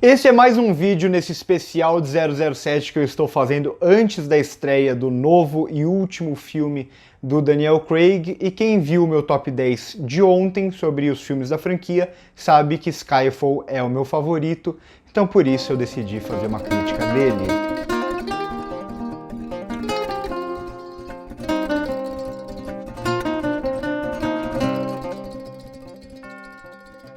Esse é mais um vídeo nesse especial de 007 que eu estou fazendo antes da estreia do novo e último filme do Daniel Craig, e quem viu o meu top 10 de ontem sobre os filmes da franquia sabe que Skyfall é o meu favorito, então por isso eu decidi fazer uma crítica dele.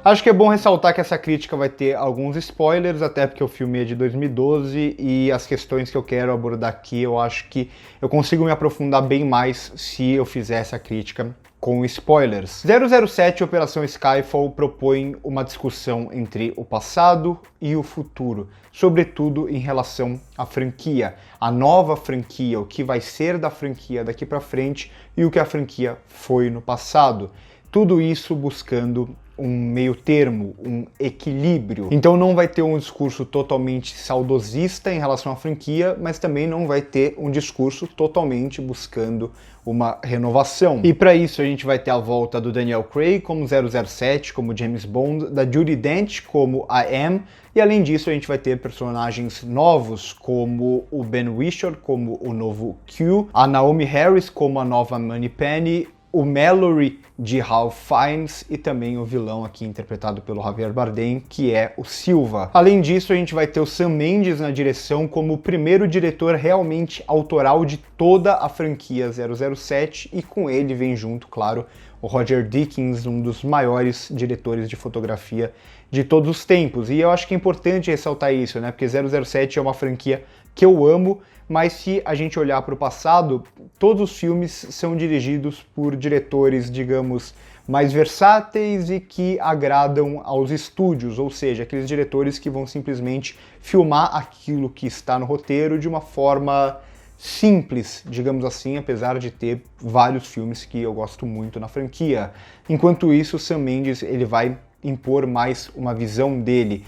Acho que é bom ressaltar que essa crítica vai ter alguns spoilers, até porque o filme é de 2012 e as questões que eu quero abordar aqui, eu acho que eu consigo me aprofundar bem mais se eu fizer essa crítica com spoilers. 007 Operação Skyfall propõe uma discussão entre o passado e o futuro, sobretudo em relação à franquia, a nova franquia, o que vai ser da franquia daqui pra frente e o que a franquia foi no passado. Tudo isso buscando um meio termo, um equilíbrio. Então não vai ter um discurso totalmente saudosista em relação à franquia, mas também não vai ter um discurso totalmente buscando uma renovação. E para isso a gente vai ter a volta do Daniel Craig como 007, como James Bond, da Judi Dench como I.M., e além disso a gente vai ter personagens novos como o Ben Whishaw como o novo Q, a Naomie Harris como a nova Moneypenny, o Mallory de Ralph Fiennes e também o vilão aqui interpretado pelo Javier Bardem, que é o Silva. Além disso, a gente vai ter o Sam Mendes na direção como o primeiro diretor realmente autoral de toda a franquia 007, e com ele vem junto, claro, o Roger Deakins, um dos maiores diretores de fotografia de todos os tempos. E eu acho que é importante ressaltar isso, né? Porque 007 é uma franquia que eu amo, mas se a gente olhar para o passado, todos os filmes são dirigidos por diretores, digamos, mais versáteis e que agradam aos estúdios, ou seja, aqueles diretores que vão simplesmente filmar aquilo que está no roteiro de uma forma simples, digamos assim, apesar de ter vários filmes que eu gosto muito na franquia. Enquanto isso, Sam Mendes ele vai impor mais uma visão dele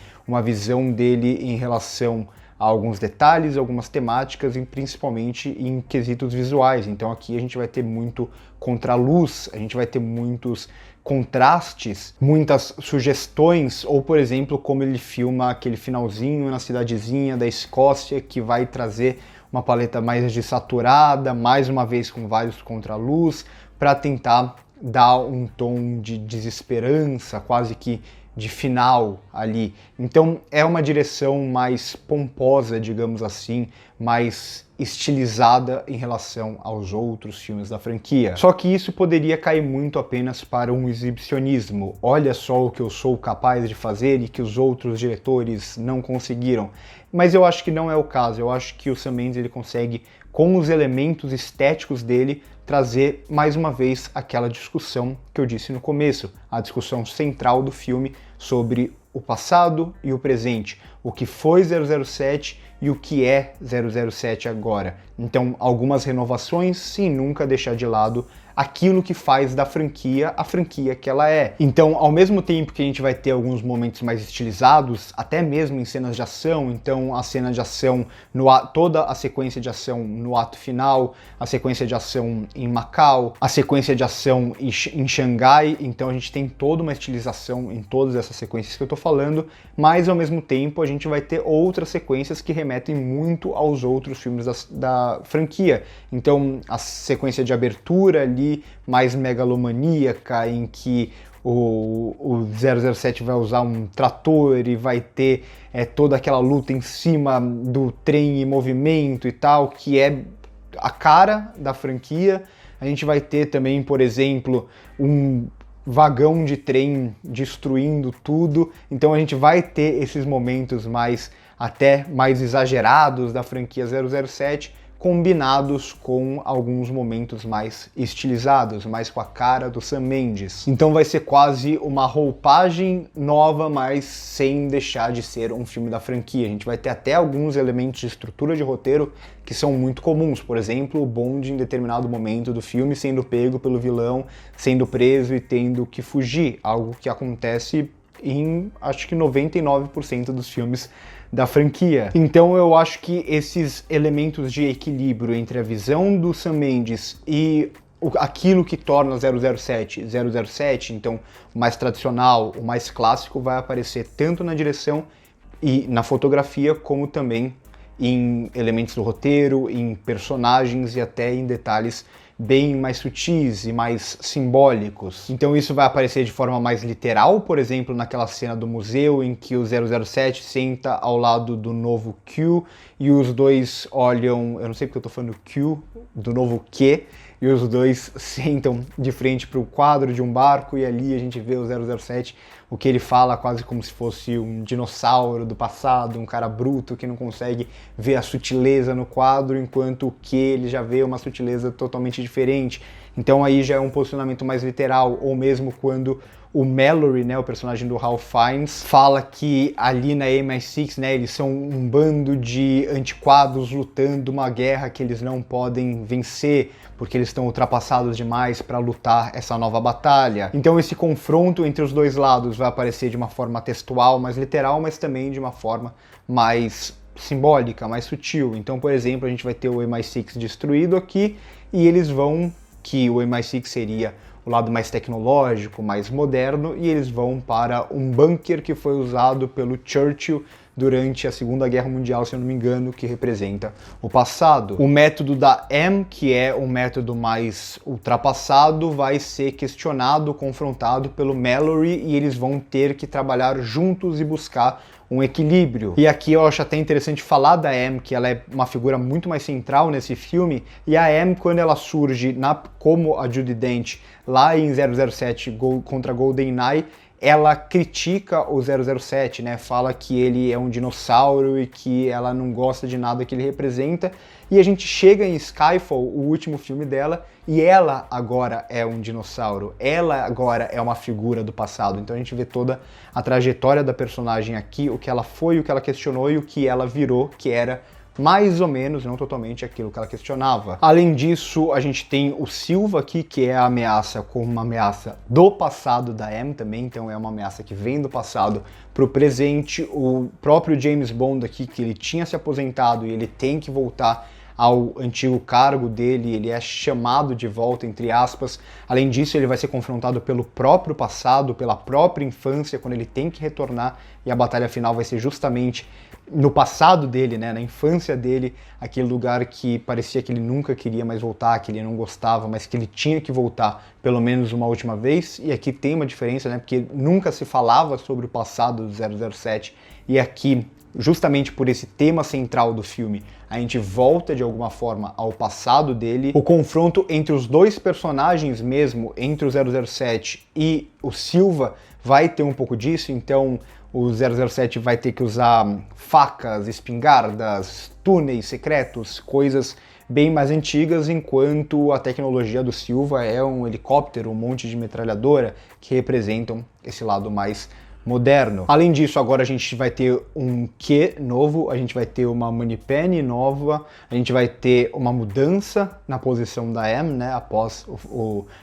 em relação a alguns detalhes, algumas temáticas e principalmente em quesitos visuais. Então aqui a gente vai ter muito contraluz, a gente vai ter muitos contrastes, muitas sugestões, ou por exemplo, como ele filma aquele finalzinho na cidadezinha da Escócia, que vai trazer uma paleta mais desaturada, mais uma vez com vários contraluz, para tentar dar um tom de desesperança, quase que de final ali. Então é uma direção mais pomposa, digamos assim, mais estilizada em relação aos outros filmes da franquia. Só que isso poderia cair muito apenas para um exibicionismo. Olha só o que eu sou capaz de fazer e que os outros diretores não conseguiram. Mas eu acho que não é o caso. Eu acho que o Sam Mendes ele consegue, com os elementos estéticos dele, trazer mais uma vez aquela discussão que eu disse no começo, a discussão central do filme sobre o passado e o presente, o que foi 007 e o que é 007 agora. Então, algumas renovações, sem nunca deixar de lado aquilo que faz da franquia a franquia que ela é. Então, ao mesmo tempo que a gente vai ter alguns momentos mais estilizados, até mesmo em cenas de ação, então a cena de ação, toda a sequência de ação no ato final, a sequência de ação em Macau, a sequência de ação em Xangai, então a gente tem toda uma estilização em todas essas sequências que eu tô falando, mas ao mesmo tempo a gente vai ter outras sequências que remetem muito aos outros filmes da franquia. Então, a sequência de abertura ali, mais megalomaníaca, em que o 007 vai usar um trator e vai ter toda aquela luta em cima do trem em movimento e tal, que é a cara da franquia. A gente vai ter também, por exemplo, um vagão de trem destruindo tudo. Então a gente vai ter esses momentos até mais exagerados da franquia 007, combinados com alguns momentos mais estilizados, mais com a cara do Sam Mendes. Então vai ser quase uma roupagem nova, mas sem deixar de ser um filme da franquia. A gente vai ter até alguns elementos de estrutura de roteiro que são muito comuns. Por exemplo, o Bond em determinado momento do filme sendo pego pelo vilão, sendo preso e tendo que fugir. Algo que acontece em, acho que 99% dos filmes da franquia. Então eu acho que esses elementos de equilíbrio entre a visão do Sam Mendes e aquilo que torna 007, então o mais tradicional, o mais clássico, vai aparecer tanto na direção e na fotografia, como também em elementos do roteiro, em personagens e até em detalhes bem mais sutis e mais simbólicos. Então isso vai aparecer de forma mais literal, por exemplo, naquela cena do museu em que o 007 senta ao lado do novo Q e os dois olham, eu não sei porque eu tô falando Q, do novo Q, e os dois sentam de frente para o quadro de um barco e ali a gente vê o 007, o que ele fala quase como se fosse um dinossauro do passado, um cara bruto que não consegue ver a sutileza no quadro, enquanto o Q ele já vê uma sutileza totalmente diferente. Então aí já é um posicionamento mais literal, ou mesmo quando o Mallory, né, o personagem do Ralph Fiennes, fala que ali na MI6, né, eles são um bando de antiquados lutando uma guerra que eles não podem vencer, porque eles estão ultrapassados demais para lutar essa nova batalha. Então esse confronto entre os dois lados vai aparecer de uma forma textual, mais literal, mas também de uma forma mais simbólica, mais sutil. Então, por exemplo, a gente vai ter o MI6 destruído aqui e eles vão, que o MI6 seria o lado mais tecnológico, mais moderno, e eles vão para um bunker que foi usado pelo Churchill durante a Segunda Guerra Mundial, se eu não me engano, que representa o passado. O método da M, que é um método mais ultrapassado, vai ser questionado, confrontado pelo Mallory, e eles vão ter que trabalhar juntos e buscar um equilíbrio. E aqui eu acho até interessante falar da M, que ela é uma figura muito mais central nesse filme, e a M, quando ela surge como a Judi Dench lá em 007 contra GoldenEye, ela critica o 007, né? Fala que ele é um dinossauro e que ela não gosta de nada que ele representa. E a gente chega em Skyfall, o último filme dela, e ela agora é um dinossauro. Ela agora é uma figura do passado. Então a gente vê toda a trajetória da personagem aqui, o que ela foi, o que ela questionou e o que ela virou, que era mais ou menos, não totalmente, aquilo que ela questionava. Além disso, a gente tem o Silva aqui, que é a ameaça como uma ameaça do passado da M também, então é uma ameaça que vem do passado para o presente. O próprio James Bond aqui, que ele tinha se aposentado e ele tem que voltar ao antigo cargo dele, ele é chamado de volta, entre aspas. Além disso, ele vai ser confrontado pelo próprio passado, pela própria infância, quando ele tem que retornar, e a batalha final vai ser justamente no passado dele, né, na infância dele, aquele lugar que parecia que ele nunca queria mais voltar, que ele não gostava, mas que ele tinha que voltar pelo menos uma última vez. E aqui tem uma diferença, né, porque nunca se falava sobre o passado do 007, e aqui, justamente por esse tema central do filme, a gente volta de alguma forma ao passado dele. O confronto entre os dois personagens mesmo, entre o 007 e o Silva, vai ter um pouco disso, então o 007 vai ter que usar facas, espingardas, túneis secretos, coisas bem mais antigas, enquanto a tecnologia do Silva é um helicóptero, um monte de metralhadora, que representam esse lado mais moderno. Além disso, agora a gente vai ter um Q novo, a gente vai ter uma Moneypenny nova, a gente vai ter uma mudança na posição da M, né, após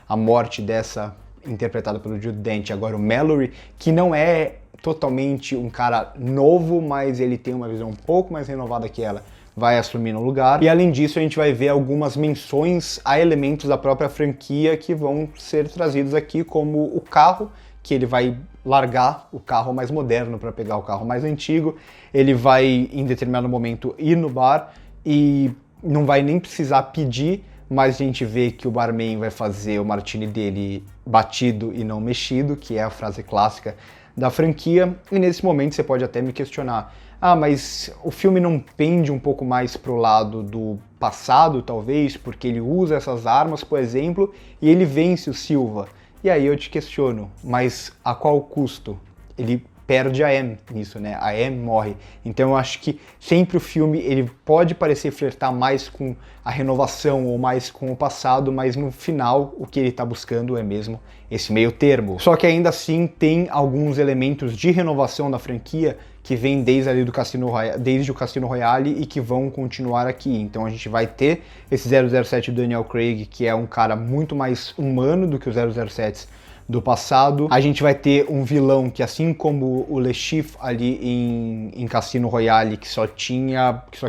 a morte dessa interpretada pelo Judi Dench, agora o Mallory, que não é totalmente um cara novo, mas ele tem uma visão um pouco mais renovada que ela, vai assumir no lugar. E além disso, a gente vai ver algumas menções a elementos da própria franquia que vão ser trazidos aqui, como o carro, que ele vai largar o carro mais moderno para pegar o carro mais antigo. Ele vai, em determinado momento, ir no bar e não vai nem precisar pedir, mas a gente vê que o barman vai fazer o martini dele batido e não mexido, que é a frase clássica da franquia. E nesse momento você pode até me questionar: ah, mas o filme não pende um pouco mais pro lado do passado, talvez, porque ele usa essas armas, por exemplo, e ele vence o Silva. E aí eu te questiono, mas a qual custo? Ele perde a M nisso, né? A M morre. Então eu acho que sempre o filme ele pode parecer flertar mais com a renovação ou mais com o passado, mas no final o que ele está buscando é mesmo esse meio termo. Só que ainda assim tem alguns elementos de renovação da franquia que vem desde o Cassino Royale e que vão continuar aqui. Então a gente vai ter esse 007 Daniel Craig, que é um cara muito mais humano do que os 007 do passado. A gente vai ter um vilão que, assim como o Le Chiffre ali em Cassino Royale, que só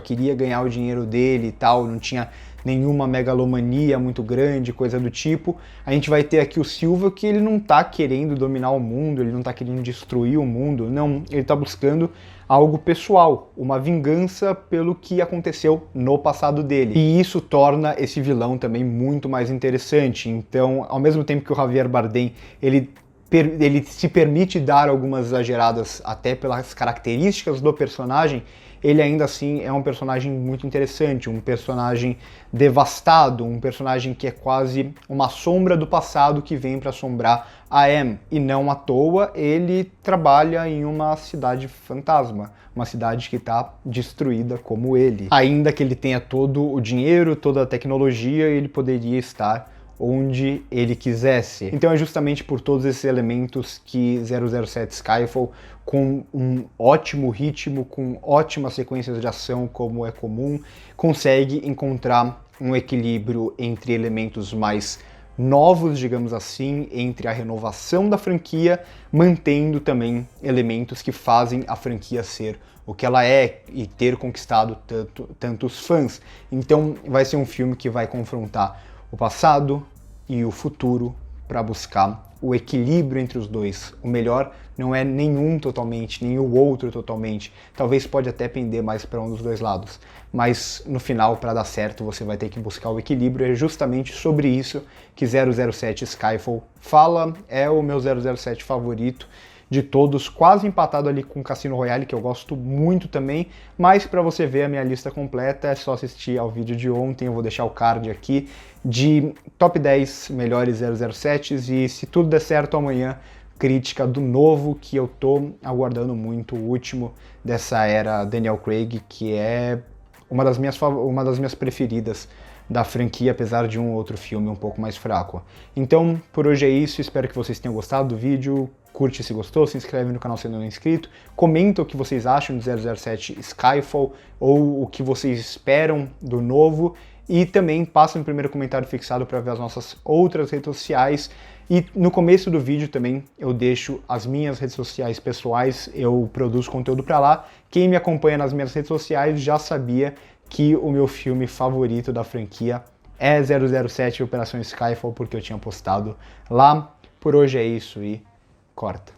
queria ganhar o dinheiro dele e tal, não tinha nenhuma megalomania muito grande, coisa do tipo. A gente vai ter aqui o Silva, que ele não tá querendo dominar o mundo, ele não tá querendo destruir o mundo, não, ele tá buscando algo pessoal, uma vingança pelo que aconteceu no passado dele. E isso torna esse vilão também muito mais interessante. Então, ao mesmo tempo que o Javier Bardem, ele se permite dar algumas exageradas até pelas características do personagem, ele ainda assim é um personagem muito interessante, um personagem devastado, um personagem que é quase uma sombra do passado que vem para assombrar a M. E não à toa ele trabalha em uma cidade fantasma, uma cidade que está destruída como ele. Ainda que ele tenha todo o dinheiro, toda a tecnologia, ele poderia estar onde ele quisesse. Então é justamente por todos esses elementos que 007 Skyfall, com um ótimo ritmo, com ótimas sequências de ação como é comum, consegue encontrar um equilíbrio entre elementos mais novos, digamos assim, entre a renovação da franquia, mantendo também elementos que fazem a franquia ser o que ela é e ter conquistado tantos fãs. Então vai ser um filme que vai confrontar o passado e o futuro para buscar o equilíbrio entre os dois. O melhor não é nenhum totalmente, nem o outro totalmente. Talvez pode até pender mais para um dos dois lados. Mas no final, para dar certo, você vai ter que buscar o equilíbrio. É justamente sobre isso que 007 Skyfall fala. É o meu 007 favorito de todos, quase empatado ali com Cassino Royale, que eu gosto muito também, mas para você ver a minha lista completa é só assistir ao vídeo de ontem, eu vou deixar o card aqui, de top 10 melhores 007s, e se tudo der certo amanhã, crítica do novo, que eu tô aguardando muito, o último dessa era Daniel Craig, que é uma das minhas preferidas da franquia, apesar de um outro filme um pouco mais fraco. Então, por hoje é isso, espero que vocês tenham gostado do vídeo, curte se gostou, se inscreve no canal se ainda não é inscrito, comenta o que vocês acham de 007 Skyfall, ou o que vocês esperam do novo, e também passa no primeiro comentário fixado para ver as nossas outras redes sociais, e no começo do vídeo também eu deixo as minhas redes sociais pessoais, eu produzo conteúdo para lá, quem me acompanha nas minhas redes sociais já sabia que o meu filme favorito da franquia é 007 Operação Skyfall, porque eu tinha postado lá. Por hoje é isso e corta.